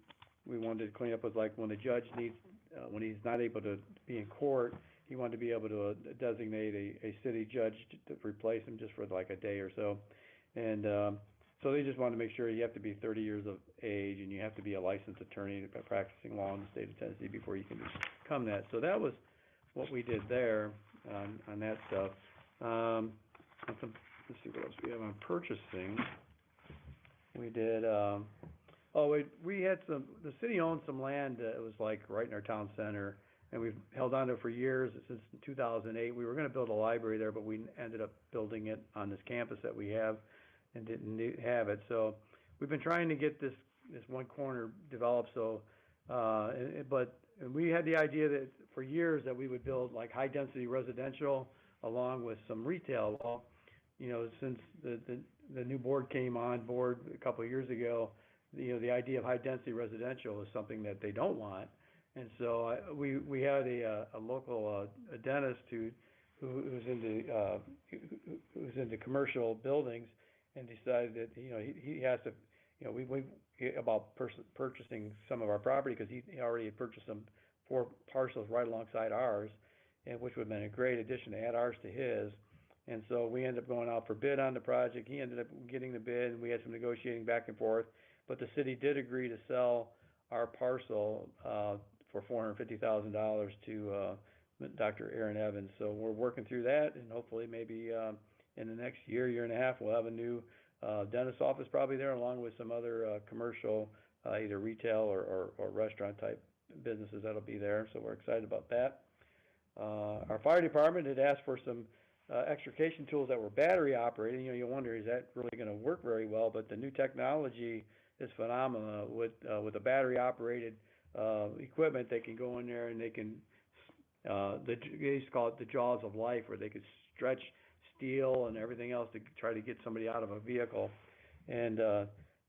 wanted to clean up was like when the judge needs, when he's not able to be in court, he wanted to be able to designate a city judge to replace him just for like a day or so. And so they just wanted to make sure you have to be 30 years of age and you have to be a licensed attorney practicing law in the state of Tennessee before you can become that. So that was what we did there on that stuff. Let's see what else we have on purchasing. We did, we had the city owned some land that was like right in our town center, and we've held on to it for years, since 2008. We were going to build a library there, but we ended up building it on this campus that we have and didn't have it. So we've been trying to get this one corner developed. So, but we had the idea that for years that we would build like high density residential along with some retail. Well, since the new board came on board a couple of years ago, the idea of high density residential is something that they don't want. And so we had a local dentist who's into commercial buildings, and decided that he has to, about purchasing some of our property, because he already had purchased some 4 parcels right alongside ours, and which would have been a great addition to add ours to his. And so we ended up going out for bid on the project. He ended up getting the bid, and we had some negotiating back and forth. But the city did agree to sell our parcel for $450,000 to Dr. Aaron Evans. So we're working through that, and hopefully maybe in the next year and a half, we'll have a new dentist office probably there, along with some other commercial, either retail or restaurant type businesses that'll be there. So we're excited about that. Our fire department had asked for some extrication tools that were battery operated. You wonder, is that really going to work very well? But the new technology is phenomenal. With a battery operated equipment, they can go in there and they can They used to call it the jaws of life, where they could stretch steel and everything else to try to get somebody out of a vehicle. And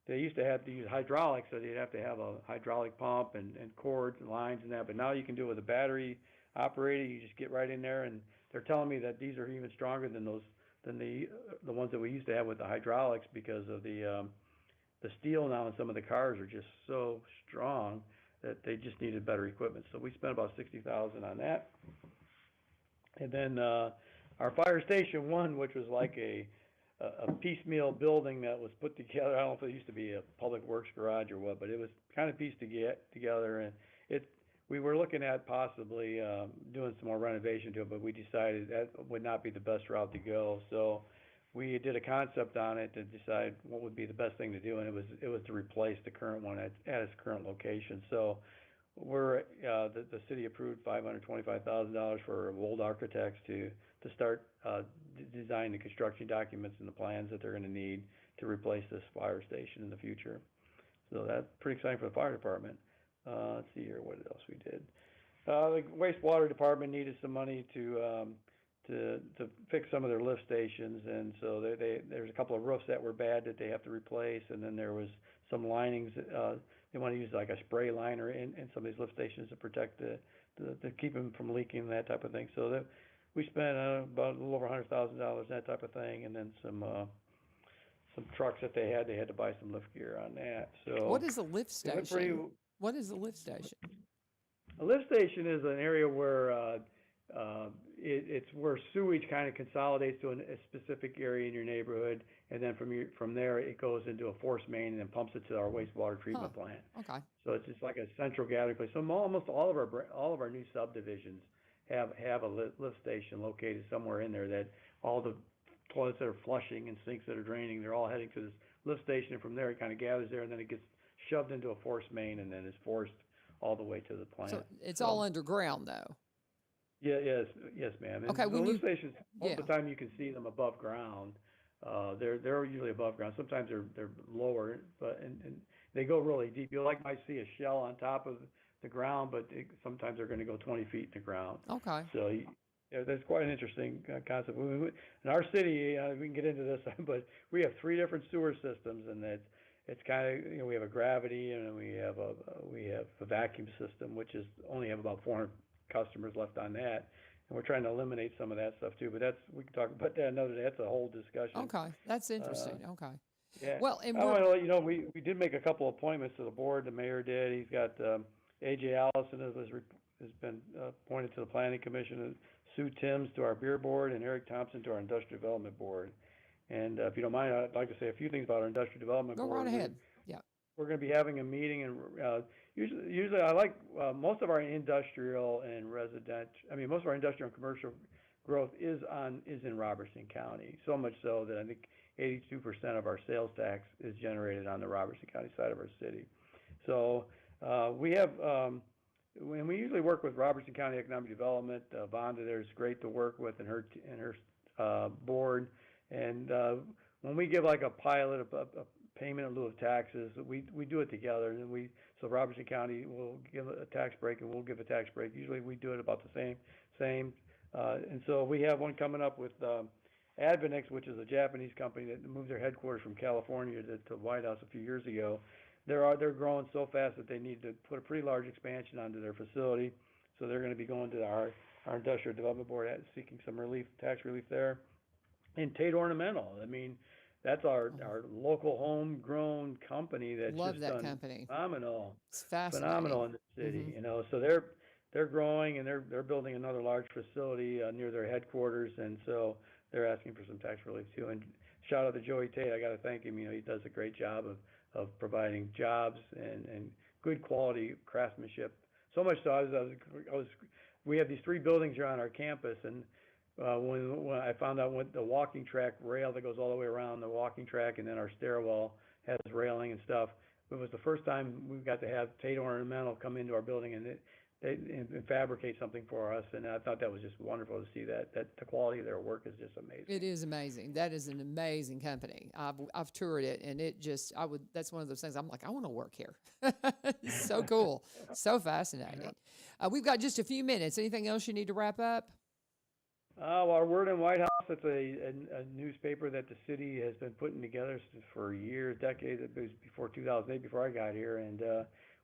they used to have to use hydraulics, so they'd have to have a hydraulic pump and cords and lines and that. But now you can do it with a battery operated. You just get right in there, and they're telling me that these are even stronger than the ones that we used to have with the hydraulics, because of the steel now in some of the cars are just so strong that they just needed better equipment. So we spent about $60,000 on that. And then our fire station one, which was like a piecemeal building that was put together. I don't know if it used to be a public works garage or what, but it was kind of pieced together. And we were looking at possibly doing some more renovation to it, but we decided that would not be the best route to go. So we did a concept on it to decide what would be the best thing to do, and it was to replace the current one at its current location. So the city approved $525,000 for Wold Architects to start designing the construction documents and the plans that they're going to need to replace this fire station in the future. So that's pretty exciting for the fire department. Let's see here, what else we did. The wastewater department needed some money to fix some of their lift stations, and so there's a couple of roofs that were bad that they have to replace, and then there was some linings. They want to use like a spray liner in some of these lift stations to protect to keep them from leaking and that type of thing. So we spent about a little over $100,000 that type of thing, and then some trucks that they had to buy some lift gear on that. So what is a lift station? What is a lift station? A lift station is an area where it's where sewage kind of consolidates to a specific area in your neighborhood, and then from there it goes into a force main and then pumps it to our wastewater treatment plant. Okay. So it's just like a central gathering place. So almost all of our new subdivisions have a lift station located somewhere in there, that all the toilets that are flushing and sinks that are draining, they're all heading to this lift station, and from there it kind of gathers there, and then it gets shoved into a force main and then is forced all the way to the plant. So it's all underground though. Yeah, yes, ma'am. And okay, the lift stations, most of the time you can see them above ground. They're usually above ground. Sometimes they're lower, but and they go really deep. You might see a shell on top of the ground, but sometimes they're going to go 20 feet in the ground. Okay. So that's quite an interesting concept. In our city, we can get into this, but we have 3 different sewer systems, and it's kind of, we have a gravity, and we have a vacuum system, which is only have about 400 customers left on that, and we're trying to eliminate some of that stuff too. But we can talk about that another day. That's a whole discussion. Okay, that's interesting. Okay. Yeah. Well, and I want to let you know we did make a couple appointments to the board. The mayor did. He's got A.J. Allison has been appointed to the Planning Commission, and Sue Timms to our beer board, and Eric Thompson to our Industrial Development Board. And if you don't mind, I'd like to say a few things about our Industrial Development Board. Go right ahead. Yeah. We're going to be having a meeting, and usually I like most of our industrial and residential. I mean, most of our industrial and commercial growth is in Robertson County. So much so that I think 82% of our sales tax is generated on the Robertson County side of our city. So we have, and we usually work with Robertson County Economic Development. Vonda there is great to work with, and her board. And when we give like a pilot, a payment in lieu of taxes, we do it together, and so Robertson County will give a tax break, and we'll give a tax break. Usually we do it about the same. And so we have one coming up with Advanex, which is a Japanese company that moved their headquarters from California to White House a few years ago. They're growing so fast that they need to put a pretty large expansion onto their facility. So they're going to be going to our Industrial Development Board seeking some tax relief there. And Tate Ornamental, I mean, that's our local homegrown company that's Love just that done company. phenomenal. It's fascinating. Phenomenal in the city, So they're growing, and they're building another large facility near their headquarters, and so they're asking for some tax relief too. And shout out to Joey Tate. I got to thank him. He does a great job of providing jobs and good quality craftsmanship. So much so, we have these 3 buildings here on our campus, and when I found out what the walking track rail that goes all the way around the walking track, and then our stairwell has railing and stuff, it was the first time we got to have Tate Ornamental come into our building, and and fabricate something for us. And I thought that was just wonderful to see that the quality of their work is just amazing. It is amazing. That is an amazing company. I've toured it, and that's one of those things I'm like, I want to work here. It's so cool. So fascinating. We've got just a few minutes. Anything else you need to wrap up? Well, our Word in White House, it's a newspaper that the city has been putting together for years, decades. It was before 2008, before I got here, and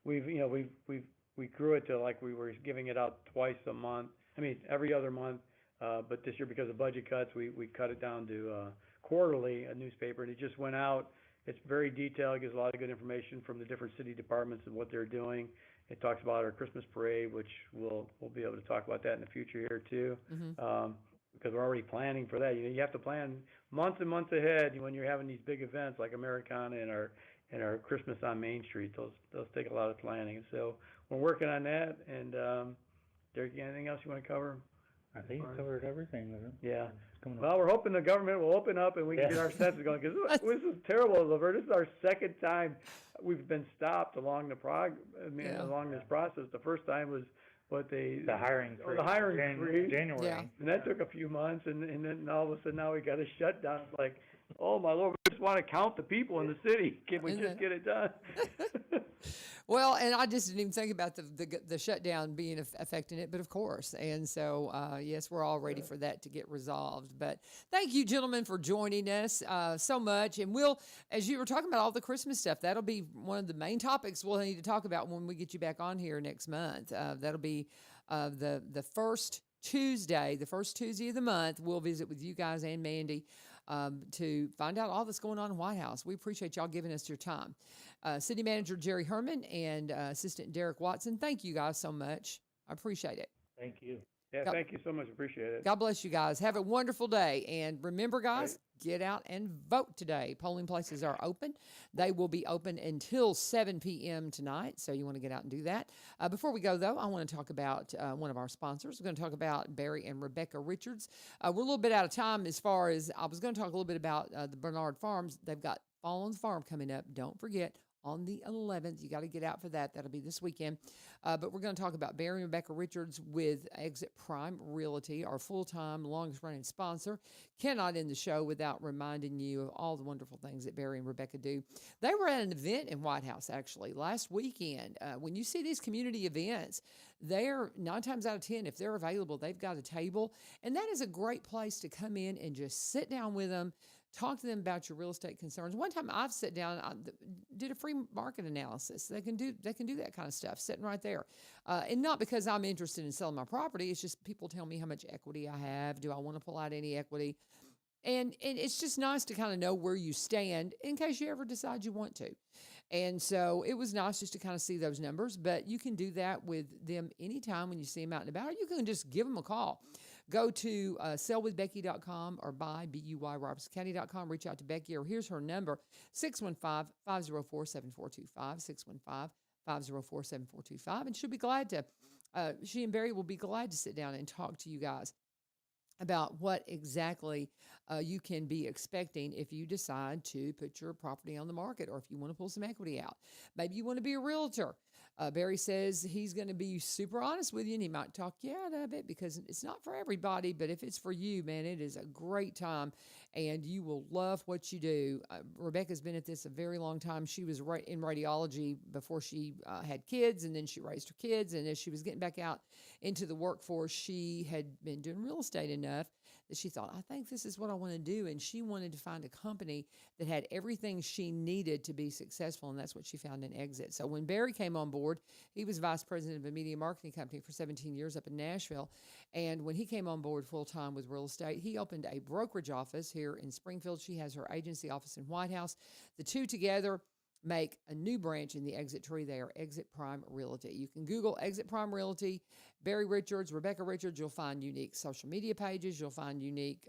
we grew it to like we were giving it out twice a month. I mean, every other month. But this year, because of budget cuts, we cut it down to quarterly, a newspaper, and it just went out. It's very detailed. It gives a lot of good information from the different city departments and what they're doing. It talks about our Christmas parade, which we'll be able to talk about that in the future here too, because we're already planning for that. You have to plan months and months ahead when you're having these big events like Americana and our Christmas on Main Street. Those take a lot of planning. So we're working on that. And Dereck, anything else you want to cover? I think you covered everything. Yeah. Well, we're hoping the government will open up and we can get our census going, because this is terrible, LaVern. This is our second time we've been stopped along along this process. The first time was the hiring freeze. January. Yeah. And that took a few months, and then all of a sudden now we got a shutdown. It's like, oh my Lord, we just want to count the people in the city. Can we just get it done? Well, and I just didn't even think about the shutdown being affecting it, but of course. And so, yes, we're all ready for that to get resolved. But thank you, gentlemen, for joining us so much. And we'll, as you were talking about all the Christmas stuff, that'll be one of the main topics we'll need to talk about when we get you back on here next month. That'll be the first Tuesday of the month. We'll visit with you guys and Mandy to find out all that's going on in White House. We appreciate y'all giving us your time. City Manager Jerry Herman and Assistant Dereck Watson, thank you guys so much. I appreciate it. Thank you. Yeah, thank you so much. Appreciate it. God bless you guys. Have a wonderful day. And remember, guys, get out and vote today. Polling places are open. They will be open until 7 p.m. tonight, so you want to get out and do that. Before we go, though, I want to talk about one of our sponsors. We're going to talk about Barry and Rebecca Richards. We're a little bit out of time as far as I was going to talk a little bit about the Bernard Farms. They've got Fall on the Farm coming up. Don't forget, on the 11th. You got to get out for that. That'll be this weekend. But we're going to talk about Barry and Rebecca Richards with Exit Prime Realty, our full-time, longest-running sponsor. Cannot end the show without reminding you of all the wonderful things that Barry and Rebecca do. They were at an event in White House, actually, last weekend. When you see these community events, they're 9 times out of 10, if they're available, they've got a table. And that is a great place to come in and just sit down with them, talk to them about your real estate concerns. One time I've sat down, I did a free market analysis. They can do that kind of stuff sitting right there. And not because I'm interested in selling my property. It's just people tell me how much equity I have. Do I want to pull out any equity? And it's just nice to kind of know where you stand in case you ever decide you want to. And so it was nice just to kind of see those numbers. But you can do that with them anytime when you see them out and about. Or you can just give them a call. Go to sellwithbecky.com or buy.robertscounty.com. Reach out to Becky, or here's her number, 615-504-7425, 615-504-7425. And she'll be glad to, she and Barry will be glad to sit down and talk to you guys about what exactly you can be expecting if you decide to put your property on the market, or if you want to pull some equity out. Maybe you want to be a realtor. Barry says he's going to be super honest with you, and he might talk you out of it because it's not for everybody, but if it's for you, man, it is a great time, and you will love what you do. Rebecca's been at this a very long time. She was in radiology before she had kids, and then she raised her kids, and as she was getting back out into the workforce, she had been doing real estate enough that she thought, I think this is what I want to do, and she wanted to find a company that had everything she needed to be successful, and that's what she found in Exit. So when Barry came on board, he was vice president of a media marketing company for 17 years up in Nashville, and when he came on board full-time with real estate, he opened a brokerage office here in Springfield. She has her agency office in White House. The two together make a new branch in the Exit tree. They are Exit Prime Realty. You can Google Exit Prime Realty, Barry Richards, Rebecca Richards. You'll find unique social media pages. You'll find unique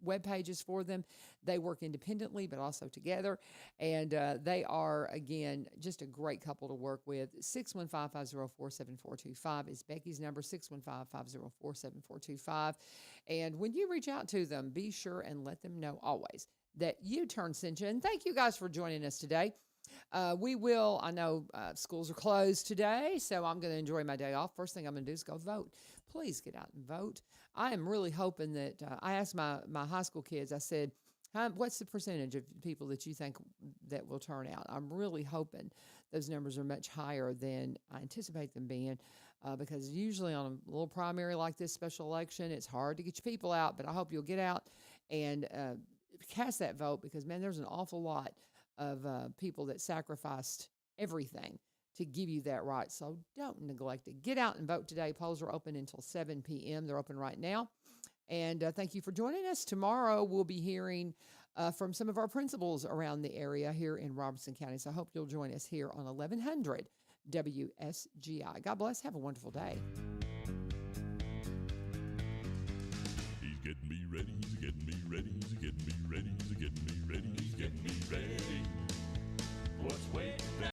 web pages for them. They work independently, but also together. And they are, again, just a great couple to work with. 615-504-7425 is Becky's number, 615-504-7425. And when you reach out to them, be sure and let them know always that U-Turn sent you. And thank you guys for joining us today. I know schools are closed today, so I'm going to enjoy my day off. First thing I'm going to do is go vote. Please get out and vote. I am really hoping that I asked my high school kids, I said, what's the percentage of people that you think that will turn out? I'm really hoping those numbers are much higher than I anticipate them being, because usually on a little primary like this special election, it's hard to get your people out, but I hope you'll get out and cast that vote, because, man, there's an awful lot of people that sacrificed everything to give you that right. So don't neglect it. Get out and vote today. Polls are open until 7 p.m. They're open right now. And thank you for joining us. Tomorrow we'll be hearing from some of our principals around the area here in Robertson County. So I hope you'll join us here on 1100 WSGI. God bless. Have a wonderful day. He's getting me ready. He's getting me ready. He's getting me ready. He's getting me ready. He's getting me ready. What's waiting?